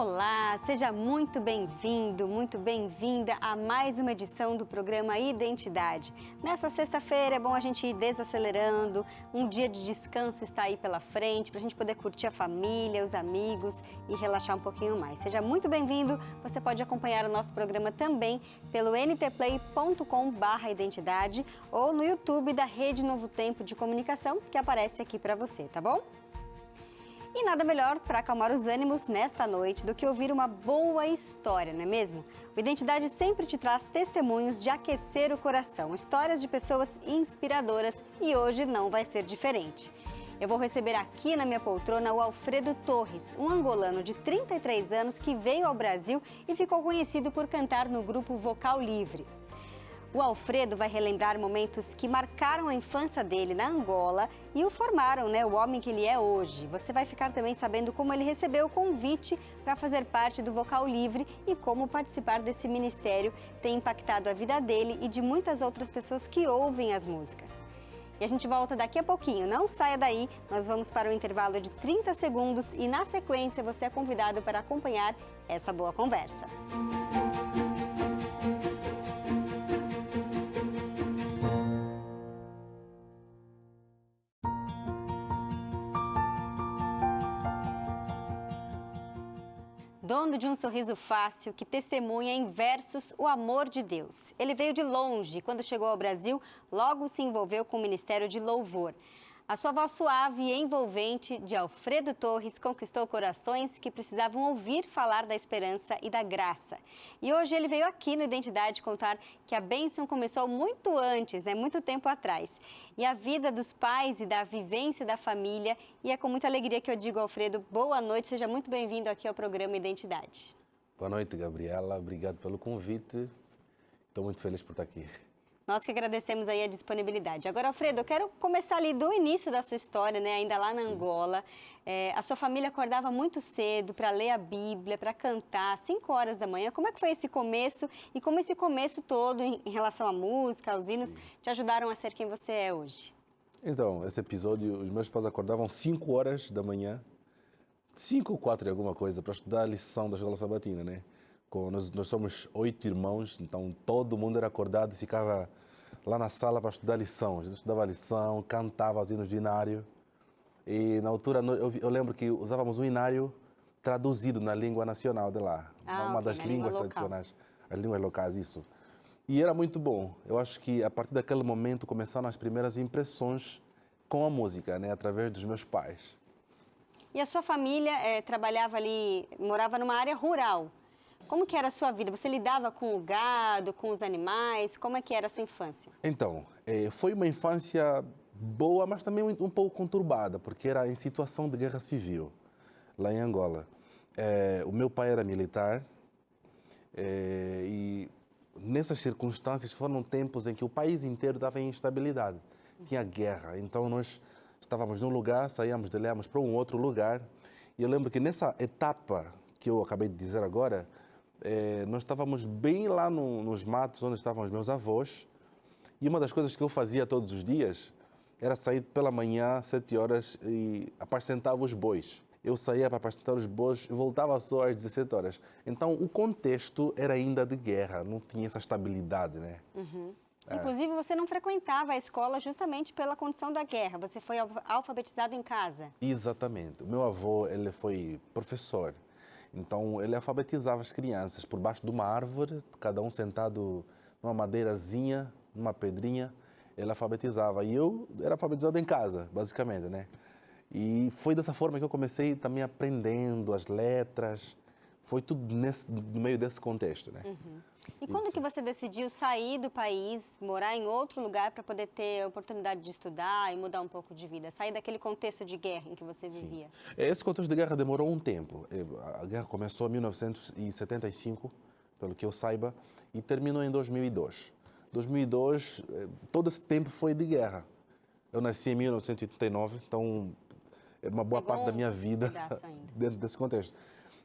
Olá, seja muito bem-vindo, muito bem-vinda a mais uma edição do programa Identidade. Nessa sexta-feira é bom a gente ir desacelerando, um dia de descanso está aí pela frente, para a gente poder curtir a família, os amigos e relaxar um pouquinho mais. Seja muito bem-vindo, você pode acompanhar o nosso programa também pelo ntplay.com/identidade ou no YouTube da Rede Novo Tempo de Comunicação, que aparece aqui para você, tá bom? E nada melhor para acalmar os ânimos nesta noite do que ouvir uma boa história, não é mesmo? O Identidade sempre te traz testemunhos de aquecer o coração, histórias de pessoas inspiradoras e hoje não vai ser diferente. Eu vou receber aqui na minha poltrona o Alfredo Torres, um angolano de 33 anos que veio ao Brasil e ficou conhecido por cantar no grupo Vocal Livre. O Alfredo vai relembrar momentos que marcaram a infância dele na Angola e o formaram, o homem que ele é hoje. Você vai ficar também sabendo como ele recebeu o convite para fazer parte do Vocal Livre e como participar desse ministério tem impactado a vida dele e de muitas outras pessoas que ouvem as músicas. E a gente volta daqui a pouquinho, não saia daí, nós vamos para um intervalo de 30 segundos e na sequência você é convidado para acompanhar essa boa conversa. Dono de um sorriso fácil que testemunha em versos o amor de Deus. Ele veio de longe e quando chegou ao Brasil, logo se envolveu com o Ministério de Louvor. A sua voz suave e envolvente de Alfredo Torres conquistou corações que precisavam ouvir falar da esperança e da graça. E hoje ele veio aqui no Identidade contar que a bênção começou muito antes, muito tempo atrás. E a vida dos pais e da vivência da família. E é com muita alegria que eu digo, Alfredo, boa noite, seja muito bem-vindo aqui ao programa Identidade. Boa noite, Gabriela. Obrigado pelo convite. Estou muito feliz por estar aqui. Nós que agradecemos aí a disponibilidade. Agora, Alfredo, eu quero começar ali do início da sua história, ainda lá na Angola. A sua família acordava muito cedo para ler a Bíblia, para cantar, 5 horas da manhã. Como é que foi esse começo e como esse começo todo em relação à música, aos hinos, te ajudaram a ser quem você é hoje? Então, esse episódio, os meus pais acordavam 5 horas da manhã, 5 ou 4 e alguma coisa, para estudar a lição da escola sabatina, Nós somos 8 irmãos, então todo mundo era acordado e ficava lá na sala para estudar lição. A gente estudava a lição, cantava os hinos do inário. E na altura eu lembro que usávamos um inário traduzido na língua nacional de lá. Uma das línguas tradicionais, as línguas locais, isso. E era muito bom. Eu acho que a partir daquele momento começaram as primeiras impressões com a música, através dos meus pais. E a sua família trabalhava ali, morava numa área rural. Como que era a sua vida? Você lidava com o gado, com os animais? Como é que era a sua infância? Então, foi uma infância boa, mas também um pouco conturbada, porque era em situação de guerra civil, lá em Angola. O meu pai era militar e nessas circunstâncias foram tempos em que o país inteiro estava em instabilidade. Tinha guerra, então nós estávamos num lugar, saíamos de lá, íamos para um outro lugar. E eu lembro que nessa etapa que eu acabei de dizer agora, nós estávamos bem lá nos matos onde estavam os meus avós e uma das coisas que eu fazia todos os dias era sair pela manhã, 7 horas e apacentava os bois. Eu saía para apacentar os bois e voltava só às 17 horas. Então o contexto era ainda de guerra, não tinha essa estabilidade, Uhum. Inclusive você não frequentava a escola justamente pela condição da guerra, você foi alfabetizado em casa. Exatamente. O meu avô, ele foi professor. Então, ele alfabetizava as crianças por baixo de uma árvore, cada um sentado numa madeirazinha, numa pedrinha, ele alfabetizava. E eu era alfabetizado em casa, basicamente, E foi dessa forma que eu comecei também aprendendo as letras. Foi tudo no meio desse contexto, Uhum. E quando que você decidiu sair do país, morar em outro lugar para poder ter a oportunidade de estudar e mudar um pouco de vida? Sair daquele contexto de guerra em que você vivia? Esse contexto de guerra demorou um tempo. A guerra começou em 1975, pelo que eu saiba, e terminou em 2002. 2002, todo esse tempo foi de guerra. Eu nasci em 1989, então é uma boa parte da minha vida dentro desse contexto.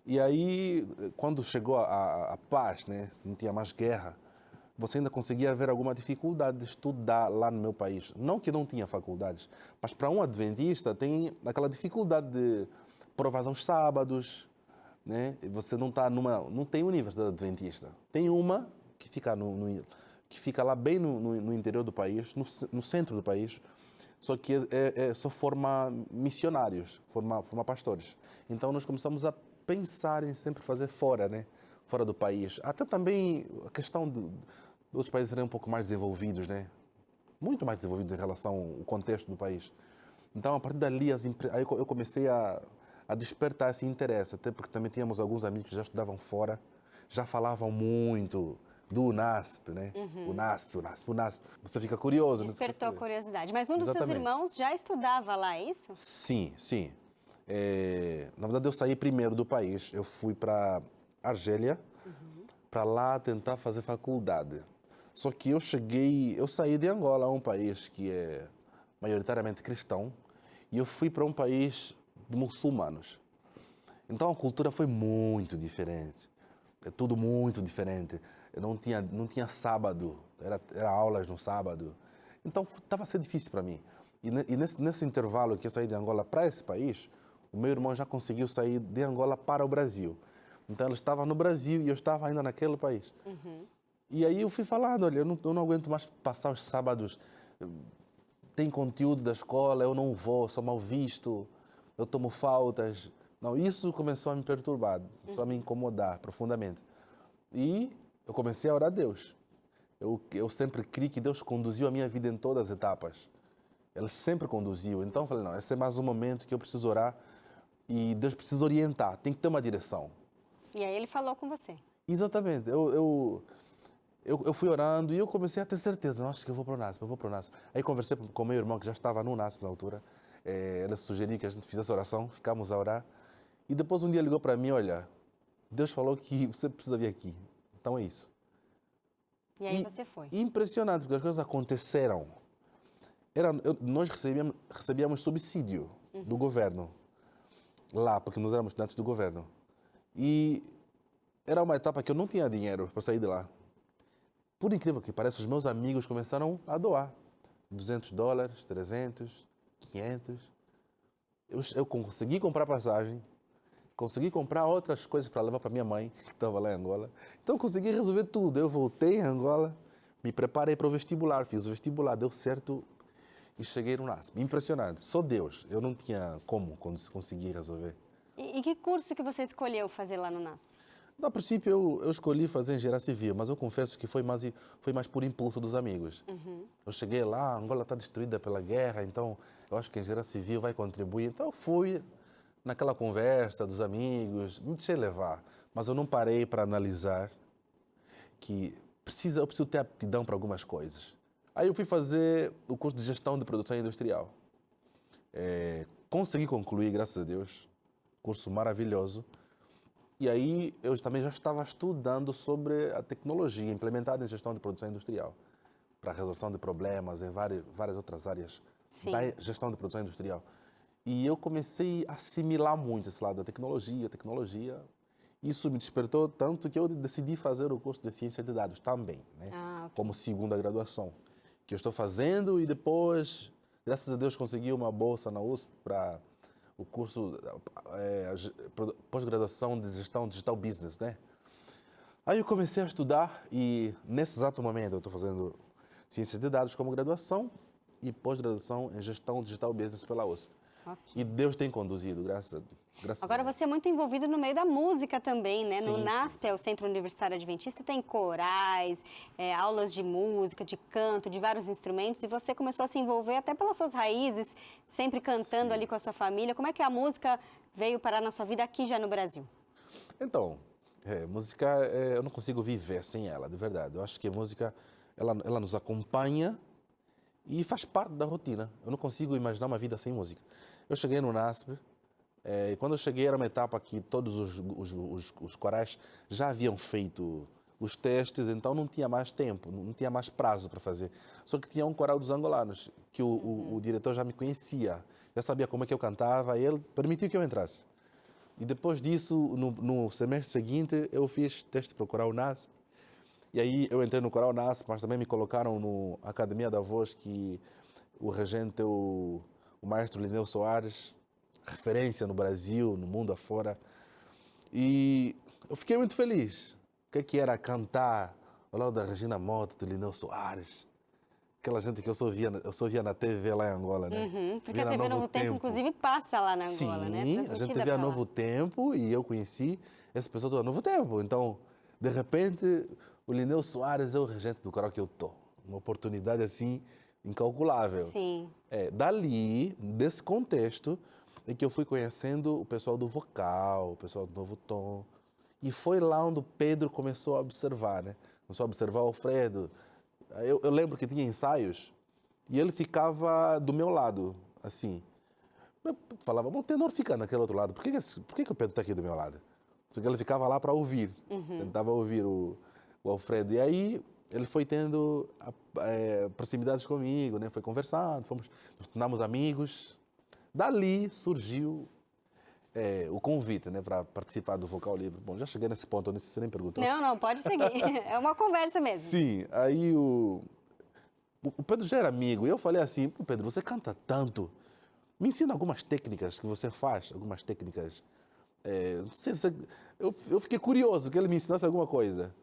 E aí, quando chegou a paz, não tinha mais guerra, você ainda conseguia ver alguma dificuldade de estudar lá no meu país. Não que não tinha faculdades, mas para um adventista tem aquela dificuldade de provas aos sábados, né? E você não tá não tem universidade adventista. Tem uma que fica que fica lá bem no interior do país, no centro do país, só que só forma missionários, forma pastores. Então nós começamos a pensar em sempre fazer fora, né? Fora do país. Até também a questão de outros países serem um pouco mais desenvolvidos, né? Muito mais desenvolvidos em relação ao contexto do país. Então, a partir dali, aí eu comecei a despertar esse interesse, até porque também tínhamos alguns amigos que já estudavam fora, já falavam muito do UNASP, né? UNASP, UNASP, UNASP. Você fica curioso. Despertou a curiosidade. Mas um dos seus Exatamente. irmãos já estudava lá, é isso? Sim, sim. Na verdade, eu saí primeiro do país. Eu fui para Argélia, para lá tentar fazer faculdade. Só que eu saí de Angola, um país que é maioritariamente cristão, e eu fui para um país de muçulmanos. Então a cultura foi muito diferente. É tudo muito diferente. Eu não tinha sábado, era aulas no sábado. Então estava a ser difícil para mim. E nesse intervalo que eu saí de Angola para esse país, o meu irmão já conseguiu sair de Angola para o Brasil. Então ele estava no Brasil e eu estava ainda naquele país. E aí eu fui falando, olha, eu não aguento mais passar os sábados, tem conteúdo da escola, eu não vou, sou mal visto, eu tomo faltas. Não, isso começou a me perturbar, começou a me incomodar profundamente. E eu comecei a orar a Deus. Eu sempre criei que Deus conduziu a minha vida em todas as etapas. Ele sempre conduziu. Então eu falei, não, esse é mais um momento que eu preciso orar e Deus precisa orientar, tem que ter uma direção. E aí ele falou com você. Exatamente. Eu fui orando e eu comecei a ter certeza, não, acho que eu vou para o NASP, eu vou para o NASP. Aí conversei com o meu irmão, que já estava no NASP na altura. Ele sugeriu que a gente fizesse oração, ficámos a orar. E depois um dia ligou para mim, olha, Deus falou que você precisa vir aqui. Então é isso. E aí você foi. Impressionante, porque as coisas aconteceram. Nós recebíamos subsídio do governo lá, porque nós éramos estudantes do governo. E era uma etapa que eu não tinha dinheiro para sair de lá. Por incrível que pareça, os meus amigos começaram a doar. $200, 300, 500. Eu consegui comprar passagem, consegui comprar outras coisas para levar para minha mãe, que estava lá em Angola. Então, eu consegui resolver tudo. Eu voltei em Angola, me preparei para o vestibular, fiz o vestibular, deu certo e cheguei no NASP. Impressionante. Só Deus. Eu não tinha como conseguir resolver. E que curso que você escolheu fazer lá no NASP? No princípio, eu escolhi fazer engenharia civil, mas eu confesso que foi mais por impulso dos amigos. Eu cheguei lá, a Angola está destruída pela guerra, então eu acho que a engenharia civil vai contribuir. Então eu fui naquela conversa dos amigos, me deixei levar, mas eu não parei para analisar que eu preciso ter aptidão para algumas coisas. Aí eu fui fazer o curso de gestão de produção industrial. Consegui concluir, graças a Deus, curso maravilhoso. E aí eu também já estava estudando sobre a tecnologia implementada em gestão de produção industrial, para a resolução de problemas em várias outras áreas da gestão de produção industrial. E eu comecei a assimilar muito esse lado da tecnologia. Isso me despertou tanto que eu decidi fazer o curso de ciência de dados também, né? Como segunda graduação, que eu estou fazendo e depois, graças a Deus, consegui uma bolsa na USP para o curso pós-graduação de gestão digital business, né? Aí eu comecei a estudar e nesse exato momento eu estou fazendo ciência de dados como graduação e pós-graduação em gestão digital business pela USP. Okay. E Deus tem conduzido, graças Agora a Deus. você é muito envolvido no meio da música também, né? Sim, No NASP, o Centro Universitário Adventista, tem corais, aulas de música, de canto, de vários instrumentos, e você começou a se envolver até pelas suas raízes, sempre cantando ali com a sua família. Como é que a música veio parar na sua vida aqui já no Brasil? Então, música, eu não consigo viver sem ela, de verdade. Eu acho que a música, ela nos acompanha e faz parte da rotina. Eu não consigo imaginar uma vida sem música. Eu cheguei no NASP, e quando eu cheguei era uma etapa que todos os corais já haviam feito os testes, então não tinha mais tempo, não tinha mais prazo para fazer. Só que tinha um coral dos angolanos, que o diretor já me conhecia, já sabia como é que eu cantava, e ele permitiu que eu entrasse. E depois disso, no semestre seguinte, eu fiz teste para o coral NASP. E aí eu entrei no coral NASP, mas também me colocaram no Academia da Voz, que o regente é o maestro Lineu Soares, referência no Brasil, no mundo afora. E eu fiquei muito feliz. O que era cantar ao lado da Regina Mota, do Lineu Soares, aquela gente que eu só via na TV lá em Angola, né? Porque Via a na TV Novo Tempo, inclusive, passa lá na Angola, né? Sim, a gente Transmitida vê a pra lá. Novo Tempo e eu conheci essa pessoa do Novo Tempo. Então, de repente, o Lineu Soares é o regente do coral que eu tô. Uma oportunidade assim incalculável. Sim. Dali, desse contexto, é que eu fui conhecendo o pessoal do vocal, o pessoal do Novo Tom. E foi lá onde o Pedro começou a observar, né? Começou a observar o Alfredo. Eu lembro que tinha ensaios e ele ficava do meu lado, assim. Eu falava, bom, o tenor fica naquele outro lado, por que o Pedro está aqui do meu lado? Só que ele ficava lá para ouvir, tentava ouvir o Alfredo. E aí ele foi tendo proximidades comigo, né? Foi conversando, nos tornamos amigos. Dali surgiu o convite, né, para participar do Vocal Livre. Bom, já cheguei nesse ponto, você nem perguntou. Não, pode seguir. É uma conversa mesmo. Sim, aí o Pedro já era amigo, e eu falei assim, pô, Pedro, você canta tanto, me ensina algumas técnicas que você faz, algumas técnicas. Não sei se eu fiquei curioso que ele me ensinasse alguma coisa.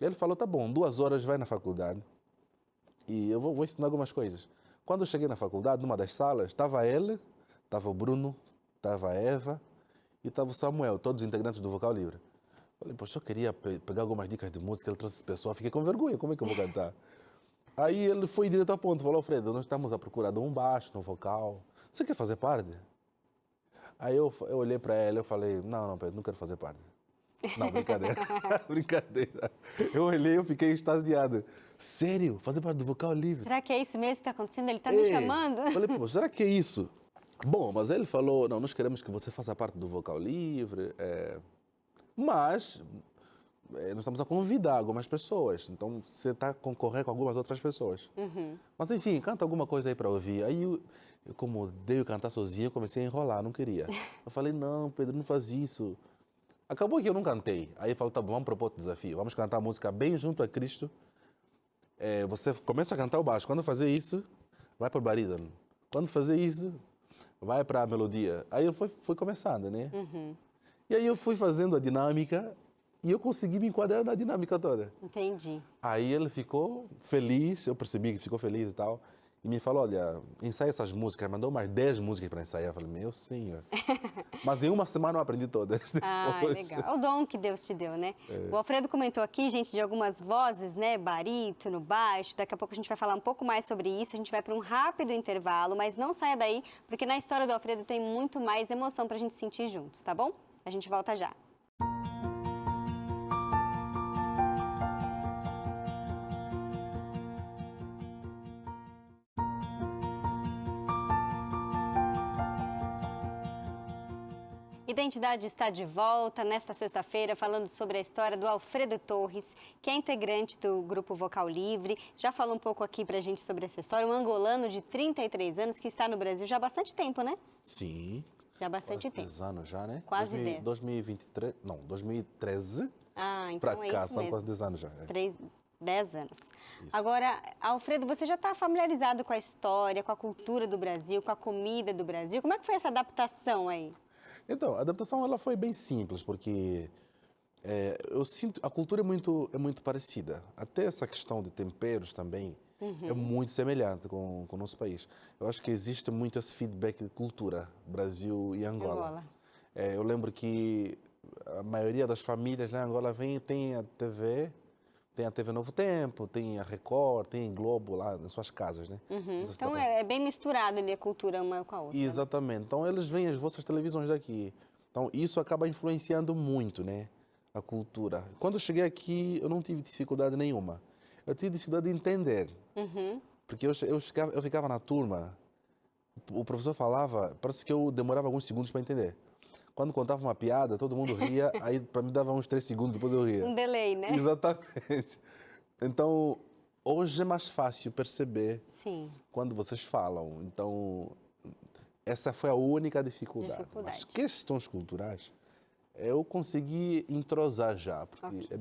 Ele falou, tá bom, 2 horas vai na faculdade e eu vou ensinar algumas coisas. Quando eu cheguei na faculdade, numa das salas, estava ele, estava o Bruno, estava a Eva e estava o Samuel, todos os integrantes do Vocal Livre. Falei, poxa, eu queria pegar algumas dicas de música, ele trouxe esse pessoal, fiquei com vergonha, como é que eu vou cantar? Aí ele foi direto ao ponto, falou, Alfredo, nós estamos à procura de um baixo, de um vocal, você quer fazer parte? Aí eu olhei para ela e falei, não, Pedro, não quero fazer parte. Não, brincadeira, brincadeira. Eu olhei, eu fiquei extasiado. Sério? Fazer parte do Vocal Livre? Será que é isso mesmo que está acontecendo? Ele está me chamando? Falei, pô, será que é isso? Bom, mas ele falou, não, nós queremos que você faça parte do Vocal Livre, mas nós estamos a convidar algumas pessoas, então você está a concorrer com algumas outras pessoas. Mas enfim, canta alguma coisa aí para ouvir. Aí como odeio cantar sozinho, eu comecei a enrolar, não queria. Eu falei, não, Pedro, não faz isso. Acabou que eu não cantei. Aí ele falou, tá bom, vamos propor outro desafio. Vamos cantar a música Bem Junto a Cristo. Você começa a cantar o baixo. Quando fazer isso, vai para o barítono. Quando fazer isso, vai para a melodia. Aí eu fui começando, né? E aí eu fui fazendo a dinâmica e eu consegui me enquadrar na dinâmica toda. Entendi. Aí ele ficou feliz, eu percebi que ficou feliz e tal. E me falou, olha, ensaia essas músicas. Mandou mais 10 músicas para ensaiar. Eu falei, meu senhor. Mas em uma semana eu aprendi todas. Ah, legal. É o dom que Deus te deu, né? O Alfredo comentou aqui, gente, de algumas vozes, né? Barítono, baixo. Daqui a pouco a gente vai falar um pouco mais sobre isso. A gente vai para um rápido intervalo, mas não saia daí, porque na história do Alfredo tem muito mais emoção para a gente sentir juntos, tá bom? A gente volta já. Identidade está de volta nesta sexta-feira falando sobre a história do Alfredo Torres, que é integrante do Grupo Vocal Livre. Já falou um pouco aqui pra gente sobre essa história. Um angolano de 33 anos que está no Brasil já há bastante tempo, né? Sim. Já há bastante Quase tempo. 10 anos já, né? Quase 10. 2023, não, 2013 Ah, então para é cá, isso são mesmo. quase 10 anos já. 10 anos. Agora, Alfredo, você já está familiarizado com a história, com a cultura do Brasil, com a comida do Brasil. Como é que foi essa adaptação aí? Então, a adaptação ela foi bem simples, porque eu sinto a cultura é muito parecida. Até essa questão de temperos também é muito semelhante com o nosso país. Eu acho que existe muito esse feedback de cultura, Brasil e Angola. Eu lembro que a maioria das famílias na Angola tem a TV Novo Tempo, tem a Record, tem Globo lá nas suas casas, né? Não sei se Então dá é bem misturado ali a cultura uma com a outra. Exatamente. Então eles veem as vossas televisões daqui. Então isso acaba influenciando muito, né? A cultura. Quando eu cheguei aqui, eu não tive dificuldade nenhuma. Eu tive dificuldade de entender. Porque eu ficava na turma, o professor falava, parece que eu demorava alguns segundos para entender. Quando contava uma piada, todo mundo ria, aí para mim dava uns 3 segundos, depois eu ria. Um delay, né? Exatamente. Então, hoje é mais fácil perceber Sim. quando vocês falam. Então, essa foi a única dificuldade. Mas questões culturais, eu consegui entrosar já, porque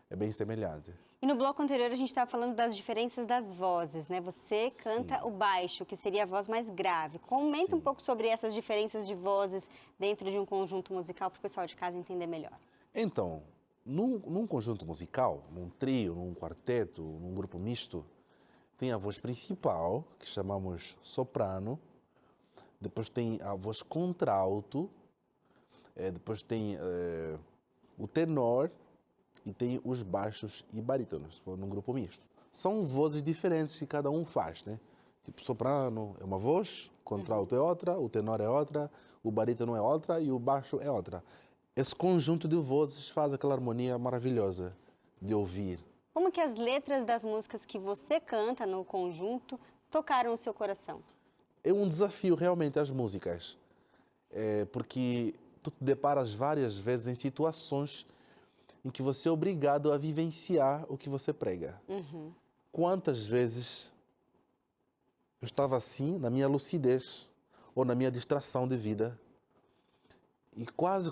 é bem semelhante. E no bloco anterior a gente estava falando das diferenças das vozes, né? Você canta o baixo, que seria a voz mais grave. Comenta um Sim. pouco sobre essas diferenças de vozes dentro de um conjunto musical para o pessoal de casa entender melhor. Então, num conjunto musical, num trio, num quarteto, num grupo misto, tem a voz principal, que chamamos soprano, depois tem a voz contralto, depois tem o tenor e tem os baixos e barítonos, se for num grupo misto. São vozes diferentes que cada um faz, né? Tipo, soprano é uma voz, contralto é outra, o tenor é outra, o barítono é outra e o baixo é outra. Esse conjunto de vozes faz aquela harmonia maravilhosa de ouvir. Como que as letras das músicas que você canta no conjunto tocaram o seu coração? É um desafio realmente as músicas, porque tu te deparas várias vezes em situações em que você é obrigado a vivenciar o que você prega. Quantas vezes eu estava assim, na minha lucidez ou na minha distração de vida, e quase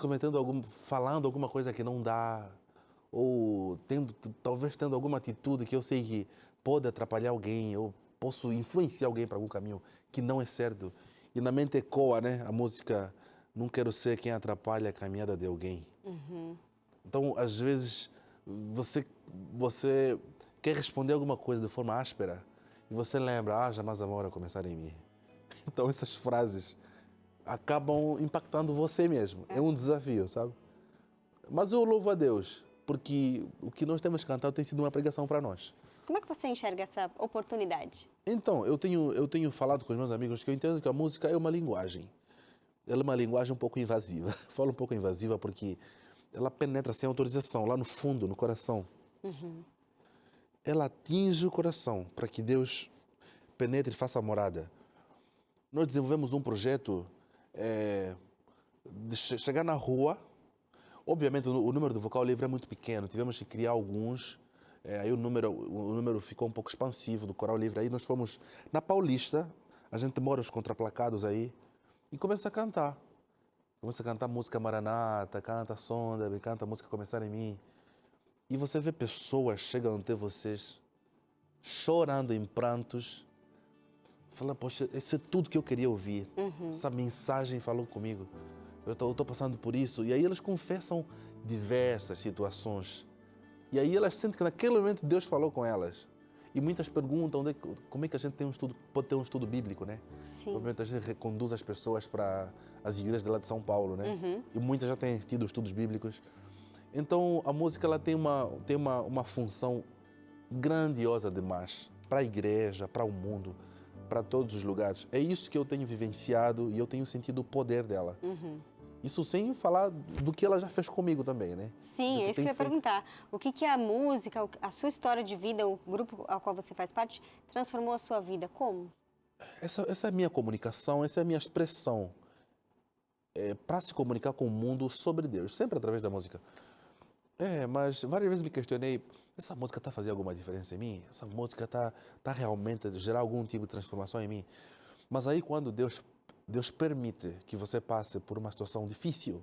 falando alguma coisa que não dá, ou talvez tendo alguma atitude que eu sei que pode atrapalhar alguém, ou posso influenciar alguém para algum caminho que não é certo. E na mente ecoa, né, a música Não quero ser quem atrapalha a caminhada de alguém. Então, às vezes, você, você quer responder alguma coisa de forma áspera e você lembra, jamais amor a começar em mim. Então, essas frases acabam impactando você mesmo. É um desafio, sabe? Mas eu louvo a Deus, porque o que nós temos cantado tem sido uma pregação para nós. Como é que você enxerga essa oportunidade? Então, eu tenho falado com os meus amigos que eu entendo que a música é uma linguagem. Ela é uma linguagem um pouco invasiva. Falo um pouco invasiva porque ela penetra sem autorização, lá no fundo, no coração. Ela atinge o coração para que Deus penetre e faça morada. Nós desenvolvemos um projeto de chegar na rua. Obviamente, o número do vocal livre é muito pequeno. Tivemos que criar alguns. Aí o número ficou um pouco expansivo do coral livre. Aí nós fomos na Paulista. A gente mora os contraplacados aí. E começa a cantar. Começa a cantar música Maranata, canta Sonda, canta música Começar em Mim. E você vê pessoas chegando até vocês, chorando em prantos. Fala, poxa, isso é tudo que eu queria ouvir. Essa mensagem falou comigo. Eu estou passando por isso. E aí elas confessam diversas situações. E aí elas sentem que naquele momento Deus falou com elas. E muitas perguntam como é que a gente pode ter um estudo bíblico, né? Sim. Obviamente a gente reconduz as pessoas para as igrejas de lá de São Paulo, né? E muitas já têm tido estudos bíblicos. Então a música ela tem uma função grandiosa demais para a igreja, para o mundo, para todos os lugares. É isso que eu tenho vivenciado e eu tenho sentido o poder dela. Isso sem falar do que ela já fez comigo também, né? Sim, é isso que eu ia perguntar. O que a música, a sua história de vida, o grupo ao qual você faz parte, transformou a sua vida? Como? Essa é a minha comunicação, essa é a minha expressão para se comunicar com o mundo sobre Deus, sempre através da música. Mas várias vezes me questionei, essa música está fazendo alguma diferença em mim? Essa música está realmente a gerar algum tipo de transformação em mim? Mas aí quando Deus permite que você passe por uma situação difícil,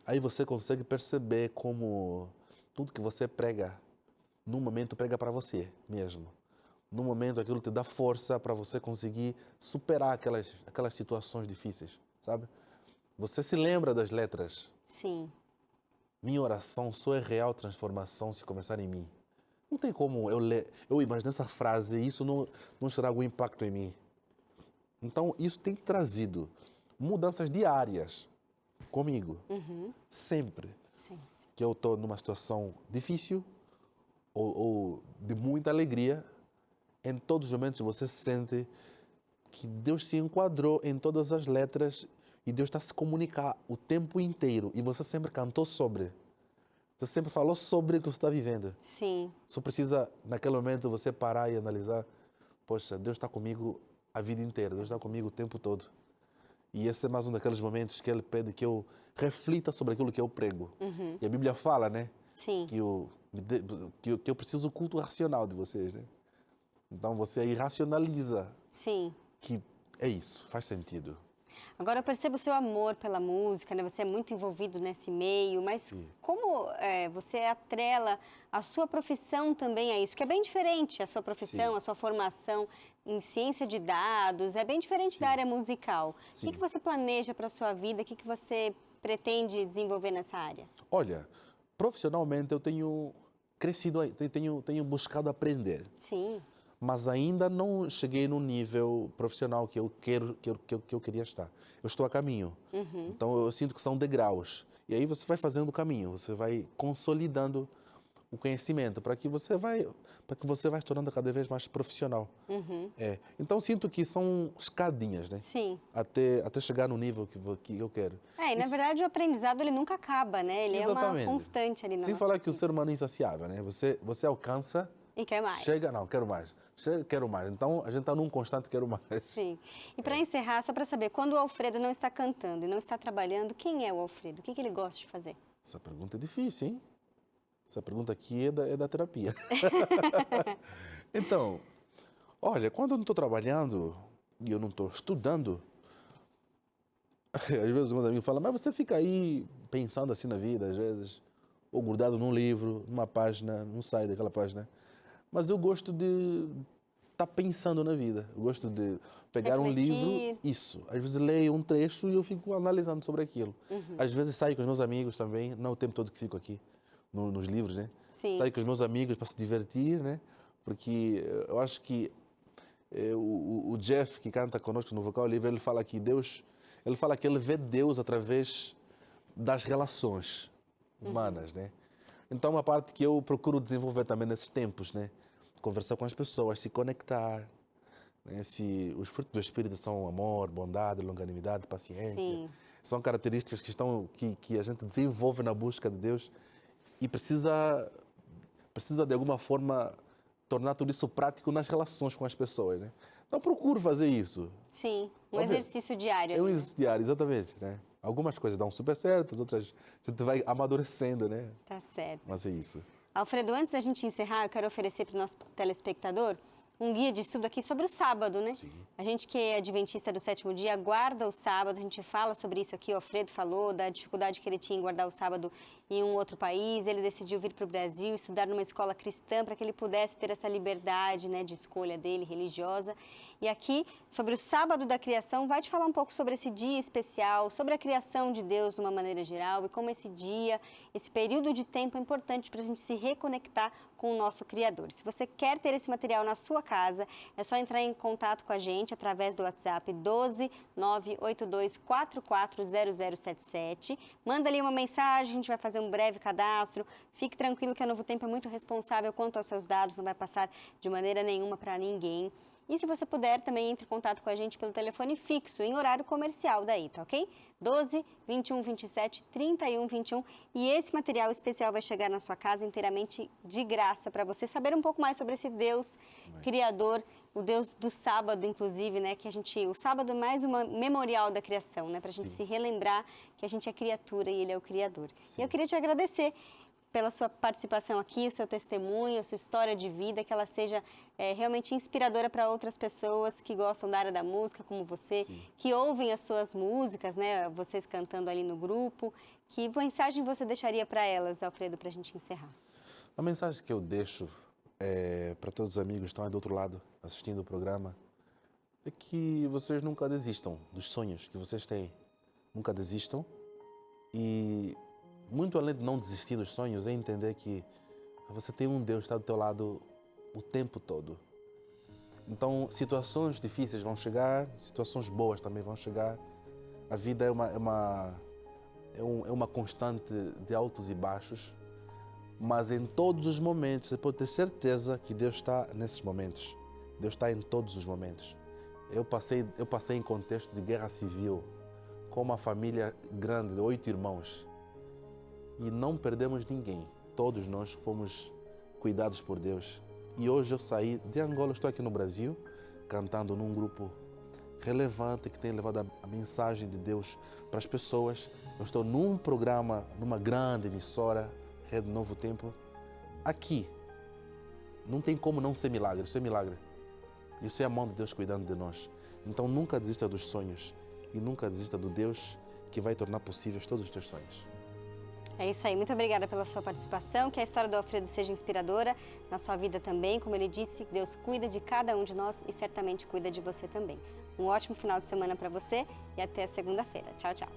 aí você consegue perceber como tudo que você prega, num momento prega para você mesmo. Num momento aquilo te dá força para você conseguir superar aquelas situações difíceis, sabe? Você se lembra das letras. Sim. Minha oração só é real transformação se começar em mim. Não tem como eu imaginar essa frase e isso não será algum impacto em mim. Então, isso tem trazido mudanças diárias comigo. Sempre. Sim. Que eu estou numa situação difícil ou de muita alegria, em todos os momentos você sente que Deus se enquadrou em todas as letras e Deus está a se comunicar o tempo inteiro. E você sempre cantou sobre. Você sempre falou sobre o que você está vivendo. Sim. Só precisa, naquele momento, você parar e analisar. Poxa, Deus está comigo a vida inteira. Deus está comigo o tempo todo. E esse é mais um daqueles momentos que Ele pede que eu reflita sobre aquilo que eu prego. E a Bíblia fala, né? Sim. Que eu preciso do culto racional de vocês, né? Então você aí racionaliza Sim. que é isso, faz sentido. Agora eu percebo o seu amor pela música, né? Você é muito envolvido nesse meio, mas Sim. como você atrela a sua profissão também a isso? Que é bem diferente a sua profissão, Sim. a sua formação em ciência de dados, é bem diferente da Sim. área musical. O Sim. que você planeja para a sua vida? O que você pretende desenvolver nessa área? Olha, profissionalmente eu tenho crescido, tenho buscado aprender, Sim. mas ainda não cheguei no nível profissional que eu queria estar. Eu estou a caminho. Então eu sinto que são degraus. E aí você vai fazendo o caminho, você vai consolidando o conhecimento para que você vai se tornando cada vez mais profissional. Então sinto que são escadinhas, né? Sim. Até chegar no nível que eu quero. E na verdade o aprendizado ele nunca acaba, né? Ele é uma Exatamente. constante ali na Sem nossa falar que o vida. ser humano é insaciável, né? Você alcança, E quer mais. chega, não, quero mais. Chega, quero mais. Então a gente está num constante quero mais. Sim. E para encerrar, só para saber, quando o Alfredo não está cantando e não está trabalhando, quem é o Alfredo? O que ele gosta de fazer? Essa pergunta é difícil, hein? Essa pergunta aqui é da terapia. Então, olha, quando eu não estou trabalhando e eu não estou estudando, às vezes meus amigos falam, mas você fica aí pensando assim na vida, às vezes, ou grudado num livro, numa página, não sai daquela página. Mas eu gosto de estar pensando na vida. Eu gosto de pegar um livro, Refletir. isso. Às vezes leio um trecho e eu fico analisando sobre aquilo. Às vezes saio com os meus amigos também, não o tempo todo que fico aqui nos livros, né? Sim. Saio com os meus amigos para se divertir, né? Porque eu acho que o Jeff, que canta conosco no Vocal Livre, ele fala que ele fala que ele vê Deus através das relações humanas, né? Então, uma parte que eu procuro desenvolver também nesses tempos, né? Conversar com as pessoas, se conectar, né? Se os frutos do Espírito são amor, bondade, longanimidade, paciência, Sim. são características que a gente desenvolve na busca de Deus e precisa de alguma forma tornar tudo isso prático nas relações com as pessoas, né? Então, procuro fazer isso. Sim. Um Óbvio. exercício diário É um ali, né? exercício diário, exatamente, né? Algumas coisas dão super certo, outras a gente vai amadurecendo, né? Tá certo. Mas é isso. Alfredo, antes da gente encerrar, eu quero oferecer para o nosso telespectador um guia de estudo aqui sobre o sábado, né? Sim. A gente que é adventista do sétimo dia, guarda o sábado, a gente fala sobre isso aqui, o Alfredo falou da dificuldade que ele tinha em guardar o sábado em um outro país, ele decidiu vir para o Brasil, estudar numa escola cristã para que ele pudesse ter essa liberdade, né, de escolha dele, religiosa. E aqui, sobre o sábado da criação, vai te falar um pouco sobre esse dia especial, sobre a criação de Deus de uma maneira geral e como esse dia, esse período de tempo é importante para a gente se reconectar com o nosso Criador. Se você quer ter esse material na sua casa, é só entrar em contato com a gente através do WhatsApp 12 982 440077. Manda ali uma mensagem, a gente vai fazer um breve cadastro. Fique tranquilo que a Novo Tempo é muito responsável quanto aos seus dados, não vai passar de maneira nenhuma para ninguém. E se você puder, também entre em contato com a gente pelo telefone fixo, em horário comercial daí, tá ok? 12 21 27 31 21. E esse material especial vai chegar na sua casa inteiramente de graça para você saber um pouco mais sobre esse Deus criador, o Deus do sábado, inclusive, né? Que o sábado é mais uma memorial da criação, né? Para a gente se relembrar que a gente é criatura e Ele é o Criador. Sim. E eu queria te agradecer pela sua participação aqui, o seu testemunho, a sua história de vida, que ela seja realmente inspiradora para outras pessoas que gostam da área da música, como você, Sim. que ouvem as suas músicas, né? Vocês cantando ali no grupo. Que mensagem você deixaria para elas, Alfredo, para a gente encerrar? A mensagem que eu deixo para todos os amigos que estão aí do outro lado assistindo o programa é que vocês nunca desistam dos sonhos que vocês têm. Nunca desistam e muito além de não desistir dos sonhos, é entender que você tem um Deus que está do teu lado o tempo todo. Então, situações difíceis vão chegar, situações boas também vão chegar. A vida é uma constante de altos e baixos, mas em todos os momentos, você pode ter certeza que Deus está nesses momentos. Deus está em todos os momentos. Eu passei em contexto de guerra civil, com uma família grande de 8 irmãos. E não perdemos ninguém. Todos nós fomos cuidados por Deus. E hoje eu saí de Angola, estou aqui no Brasil, cantando num grupo relevante que tem levado a mensagem de Deus para as pessoas. Eu estou num programa, numa grande emissora, Rede Novo Tempo. Aqui, não tem como não ser milagre, isso é milagre. Isso é a mão de Deus cuidando de nós. Então nunca desista dos sonhos e nunca desista do Deus que vai tornar possíveis todos os teus sonhos. É isso aí, muito obrigada pela sua participação, que a história do Alfredo seja inspiradora na sua vida também. Como ele disse, Deus cuida de cada um de nós e certamente cuida de você também. Um ótimo final de semana para você e até segunda-feira. Tchau, tchau.